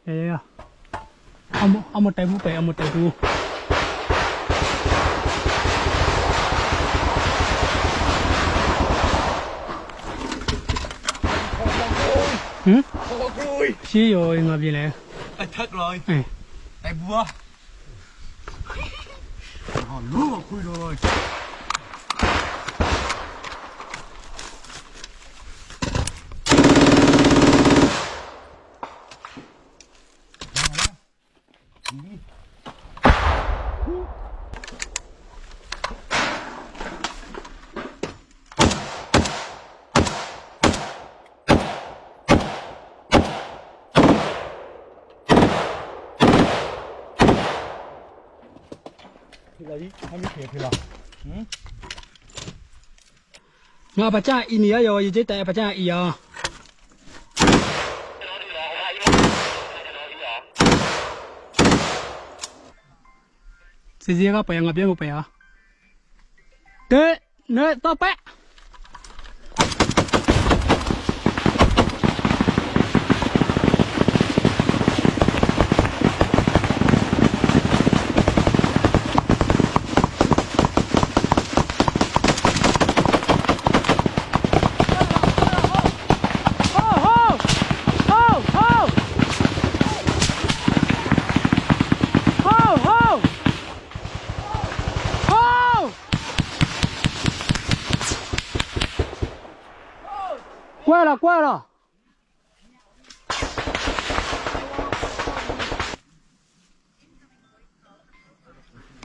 Ya. Amo tebu pe amo tebu. Xí rồi ngập gì nè. Thất rồi. Tại bùa. Hòn lúa mà khui rồi. Ngà bà cha in nhớ rồi chứ tại bà cha in à. Gì cái bè ngập biển một bè à? Thế nơi to bé. Qua rồi.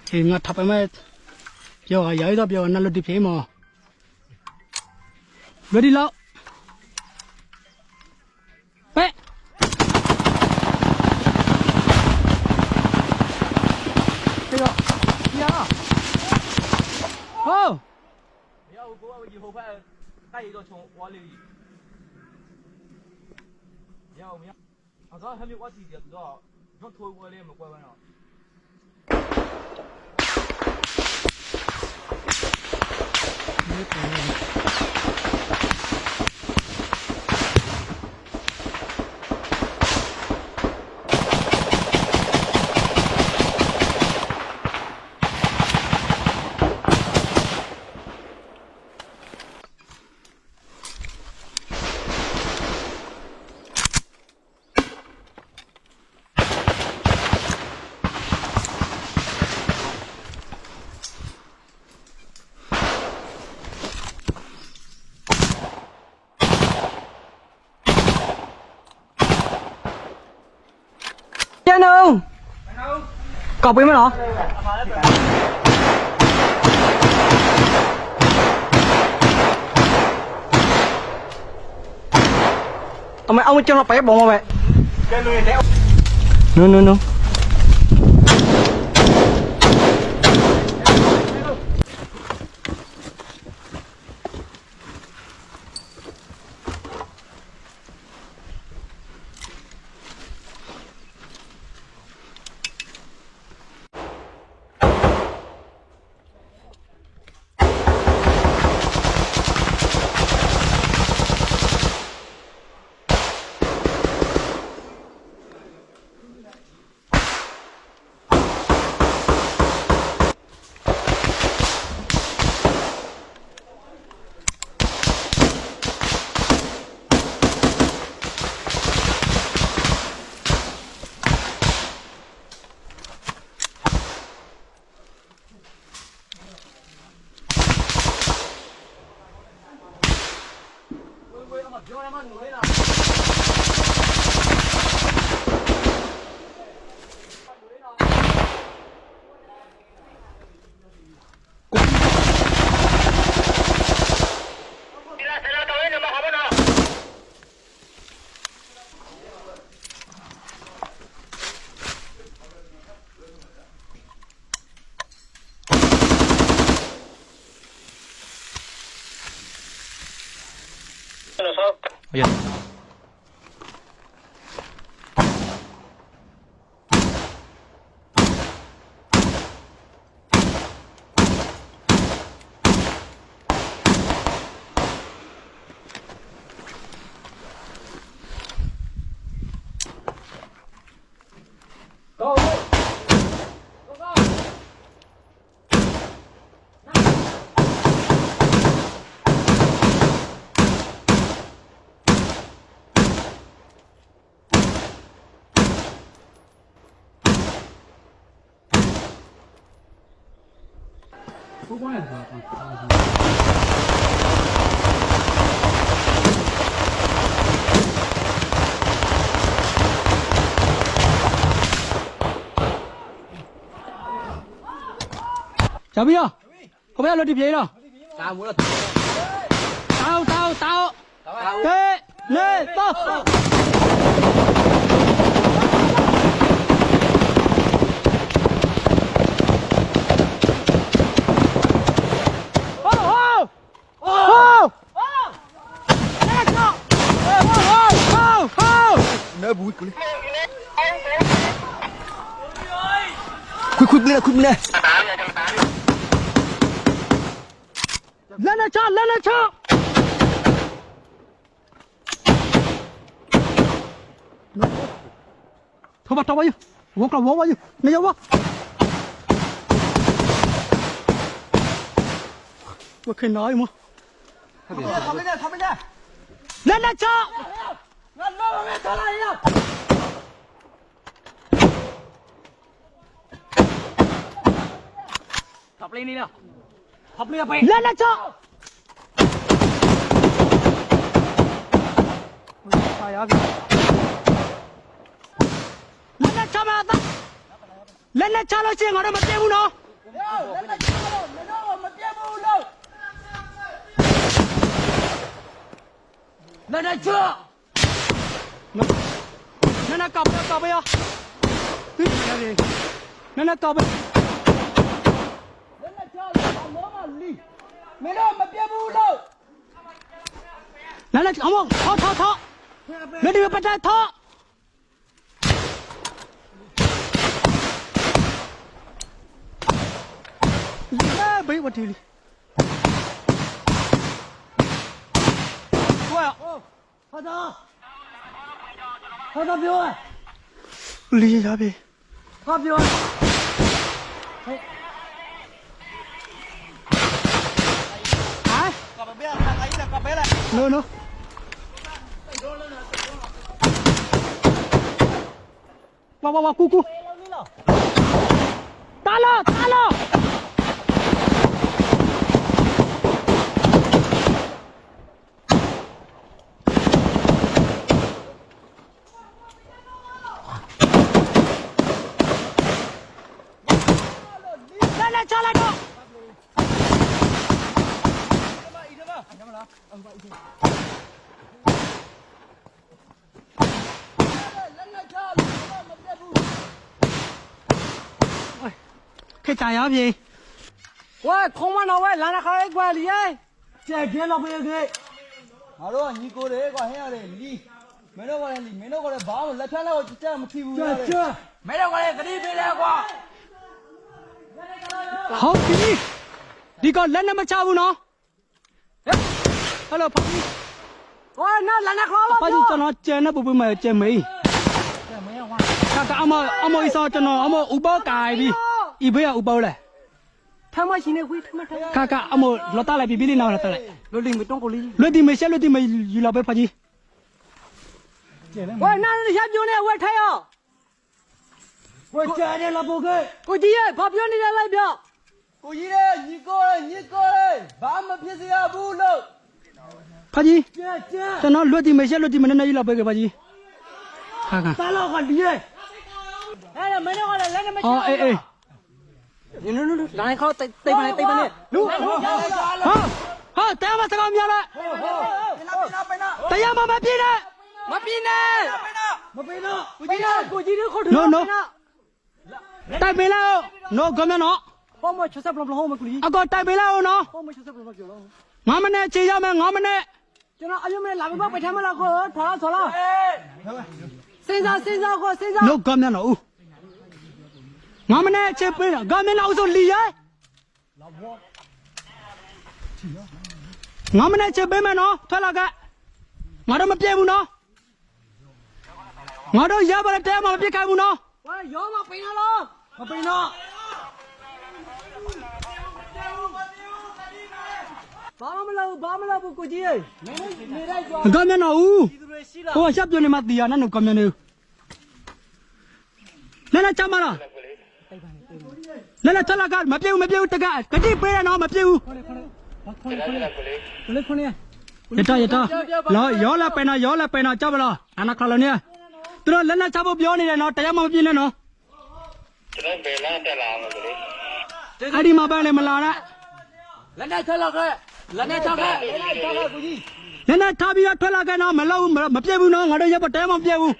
Thì ngặt thập em ấy, giờ giấy đó giờ nó lột đi phía mà, về đi lâu, bé, đây rồi, ya, ô, Yêu của gì hộp phải tay rồi chống quá liều. Yêu miếng. À đó hay quá thì được đó, nó thôi qua lên mà qua bên nào. Trên không? Cọc với mấy nó? Ông cho nó bé bông mà vậy? No. Ayan. Go. Go. 不光是这小兵啊，后边落地皮了，打我了。倒，对，来到。Nó bụi của Khuyết lên Lên cho Thôi bắt bao nhiêu Vô bao nhiêu Này vô Vô khi nói mà Lên cho Thọc lên đi nào. Thọc lên đi. Lên cho Lên cho mà ta Lên cho nó chuyện ở đây mà tiêu nó Lên đây chưa Nó cọp bây giờ Nó cọp bây Lên lên ông thọ Lên đi bắt ra thọ Bị bắt đi Quay Thôi ra biểu ơi Lý ra bì Ra biểu ơi No. Wow, cu. Talo. Lên cho lại đâu. Cái tài áo gì? Ôi, không ăn đâu ơi, là nó khai qua đi ấy. Chạy kia nó bây giờ Alo, nhị cô đấy gọi heo đấy, đi. Mấy đâu gọi mấy đâu gọi báo mà lại thoát đâu chơi một khi vui. Chưa. Mấy đâu gọi cái đi bên đây qua. Không đi. Đi con lên mà chào nó. Hello, Papi. Ôi, nó là nó khó lắm. Papi cho nó chơi nó bự mà chơi mấy. Cả ông iso cho nó ông Uber cài đi. Ibe Uber này. Tham ơi, xin quý tham. Cả ông nó ta lại bị nào là ta lại. Lôi đi mới trong cổ ly. Lôi đi mày gì là bé Papi. Ôi, nó đi vô này, ôi thấy à? Ôi chơi này là bộ cái. Cô gì ơi, pháp vô này lại biểu. Cô gì đây, nhị cô đây. Báo mà phía dưới bu đâu. Papi. Cho nó lôi đi mày nó gì là bé cái Papi. Cả. Ta lo còn đi ơi. Đây là mấy nó gọi là lấy nó mới. Ê. Nó lại khó tay này. Đúng. Hả, tay mà sao không nhớ lại. Tay mà mày pin này. Mà pin nè. Cô gì nữa khó thử. No. Tay bên nào? No, cầm nó. Không mà chú sắp làm hông mà cô lý. Có tay bên nào nó? Không mà chú sắp làm kiểu đó. Ngõ mình nè, chỉ cho mày ngõ mình nè. Cho nó anh em làm bác phải tham là cô thở lo. Xin ra cô. No, cầm nó. Ngõ mình nè, chỉ bên cầm nó rồi lì ấy. Ngõ mình nè, chỉ bên mà nó, thoát là cái. Ngõ đó mà bia bu nó. Ngõ đó giờ bà tay mà bia cái bu nó. Ôi, ရောမပိန်တော့ မပိန်တော့ ဘာမလုပ်ဘူးကိုကြီးနေလိုက်ကြွား ကမျက်နှာဦးဟိုရှက်ပြနေမှတီးရနဲ့ကမျက်နှာနဲ့ချမလားနဲ့ထလာကမပြေဘူးတကကတိပေးရနော်မပြေဘူးရတာလောရောလာပဲနော်ကြပါလားအနာခလနေသူတို့လက်နဲ့ချဖို့ပြောနေတယ်နော်တရားမပြင်းနဲ့နော် ကျွန်တော်ဘယ်လမ်းတက်လာမှာလဲ အဲ့ဒီမှာပဲလေမလာနဲ့ လက်နဲ့ထွက်လာခဲ့လက်နဲ့ထွက်ခဲ့ကိုကြီး လက်နဲ့ထားပြီးတော့ထွက်လာခဲ့နော်မလို့မပြေဘူးနော်ငါတို့ရပ်တရားမပြေဘူး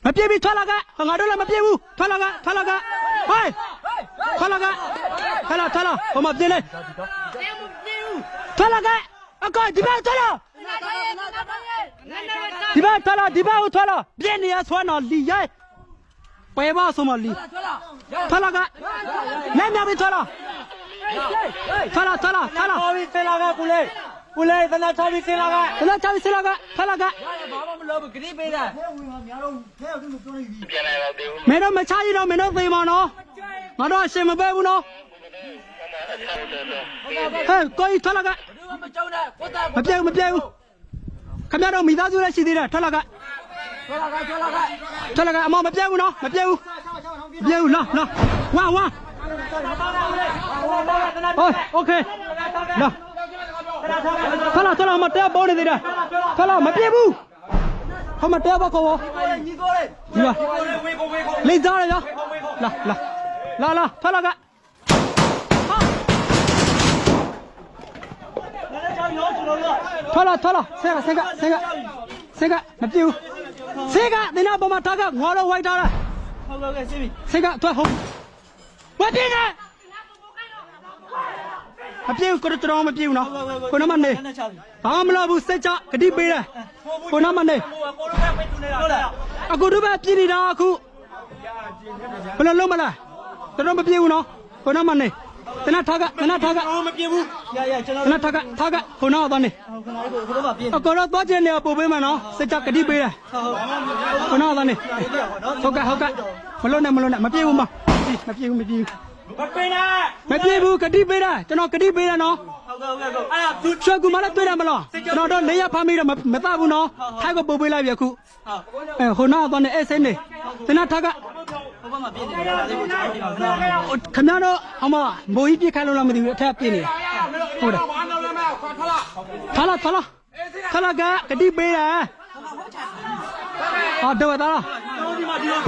မပြေပြီးထွက်လာခဲ့ငါတို့လည်းမပြေဘူးထွက်လာခဲ့ဟေးထွက်လာခဲ့ဟိုမှာပြင်းလေထွက်လာခဲ့အကောဒီဘက်ထွက်လာဒီဘက်ထွက်လာပြင်းနေရဆွမ်းတော့လီရဲပဲပါဆိုမလီထွက်လာခဲ့နဲ့မြပြီးထွက်လာထွက်လာ ပြီးစင်လာကကိုလေးသနာချပြီးစင်လာက ထွက်လာခဲ့ ဘာမှမလုပ်ဘူးဂရိပေးတာ ပြန်လာတော့သေးဘူး မင်းတို့မချရတော့မင်းတို့သေမှာနော်ငါတို့အရှင်မပဲဘူးနော်ဟဲ့ကိုကြီးထွက်လာခဲ့ မကြောက်နဲ့ကိုသား မပြေဘူးခင်ဗျားတို့မိသားစုလည်းရှိသေးတယ်ထွက်လာခဲ့အမမပြေဘူးနော်မပြေဘူးလာဝါโอเคလာထွက်လာမတဲပေါ်နေသေးတယ်ထွက်လာမပြေဘူးဟောမတဲပါခေါ်ဝ ညီကိုလေး ဒီပါလိမ့်စားရရောလာထွက်လာကထွက်လာဆက်ကမပြေဘူးဆက်ကဒီနာပေါ်မှာထားကငါတော့ဝိုက်ထားတာ ဟုတ်ကဲ့ရှင်းပြီ ဆက်ကထွက်ဟုတ်မပြေနဲ့မပြေဘူးကိုတော်မပြေဘူးနော်ကိုနမနေဘာမှမလုပ်ဘူးစက်ချဂတိပေးတယ်ကိုနမနေ ကိုလိုပဲပြနေတာဟုတ်လား အခုတို့ပဲပြည်နေတာအခုဘယ်လိုလုပ်မလဲတော်မပြေဘူးနော်ကိုနမနေတနထားက မပြေဘူးရကျွန်တော် တနထားကကိုနာတော့နေ ဟုတ်ကဲ့ကိုတော့မပြေ အကောတော့သွားခြင်းနေပို့ပေးမယ်နော်စက်ချဂတိပေးတယ်ကိုနာတော့နေဟုတ်ကဲ့မလို့နဲ့မပြေဘူးမပြေဘူး မပိန်နဲ့ မပြေဘူးဂတိပေးတယ်ကျွန်တော်ဂတိပေးတယ်နော် ဟုတ်ကဲ့အဲ့ဒါသူ ချွတ်ကူမလည်းတွေ့တယ်မလားကျွန်တော်တော့နေရဖမ်းပြီးတော့မတဘူးနော်ထိုက်ကိုပို့ပေးလိုက်ပြီအခုဟိုနာတော့နေအဲ့စိနေတနထားက ဘာမှမပြေနေတာလေကိုကျွန်တော်ဒီမှာခဏ ခင်ဗျားတို့အမမိုးကြီးပြစ်ခိုင်းလို့လားမသိဘူးအထက်ပြင်းနေဟုတ်တယ်ထလာကဂတိပေးတယ်ဟာတော့သားလား ဒီမှာဒီလို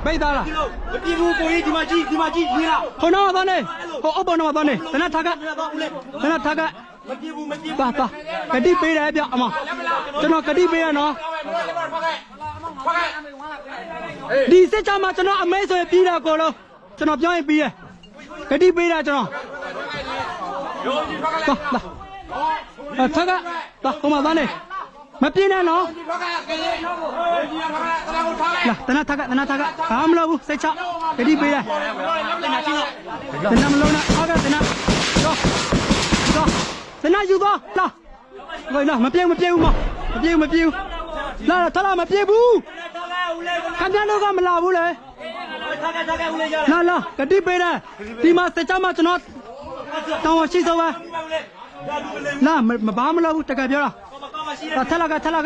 ပိတ်သားလား မပြေဘူးကိုကြီးဒီမှာကြည့်ညီလား ဟိုနောက်သွားနေဟိုအပေါ်နောက်သွားနေတနထားက မပြေဘူး ပါဂတိပေးတယ်ပြအမကျွန်တော်ဂတိပေးရနော်ဒီစစ်ချမှာကျွန်တော်အမဲဆိုရင်ပြီးတာကိုလုံးကျွန်တော်ပြောရင်ပြီးတယ်ဂတိပေးတာကျွန်တော်ထက်ကဟိုမှာသွားနေမပြင်းနဲ့နော်လာတနထက်ကဘာမလုပ်ဘူးစိတ်ချဂတိပေးတယ်တနမလုံးနဲ့အောက်ကတနတော့တနယူသွားလာမပြေဘူးလာထလာမပြေဘူးခင်ဗျားတို့ကမလာဘူးလေလာဂတိပေးတယ်ဒီမှာစိတ်ချမှာကျွန်တော်တောင်းရှိစောပါလာဘာမလုပ်ဘူးတကယ်ပြောတာထလာကလာ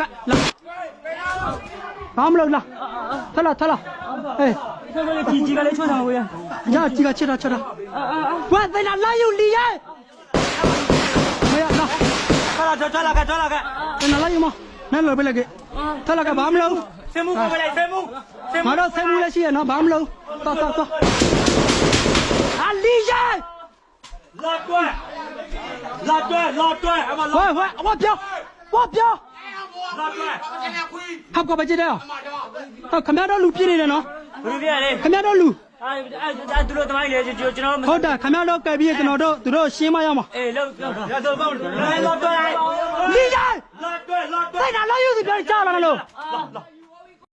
ဘာမလုပ်လားထလာဟေး ကြီးကလေးချွတ်တာဝေး ညာကြီးကချက်တာဝါသနာလာယူလီရဲမရလာ ထွက်လာက သနာလာယူမနဲ့လောပဲလေထလာကဘာမလုပ် ဆင်းမှုကိုပဲလိုက်ဆင်းမှု ငါတော့ဆဲမှုလည်းရှိရနော်ဘာမလုပ်သွားအလီရဲ လာတွဲအမ ဝါပြောလာတွဲ ဟောက် ဟောက်ကပဲကြည့်တယ်ဟောခင်ဗျားတို့လူပြည့်နေတယ်နော် ဘယ်လိုပြရလဲ ခင်ဗျားတို့လူ အဲ့သူတို့တမိုင်းလေကျွန်တော် ဟုတ်တယ်ခင်ဗျားတို့ကဲပြီးကျွန်တော်တို့သူတို့ရှင်းမရမှာ အေးလောက်ရတော့ပေါ့လာတွဲ လီရဲ လာတွဲ စိတ်နာလာယူစီပြောကြားလာလို့ လာ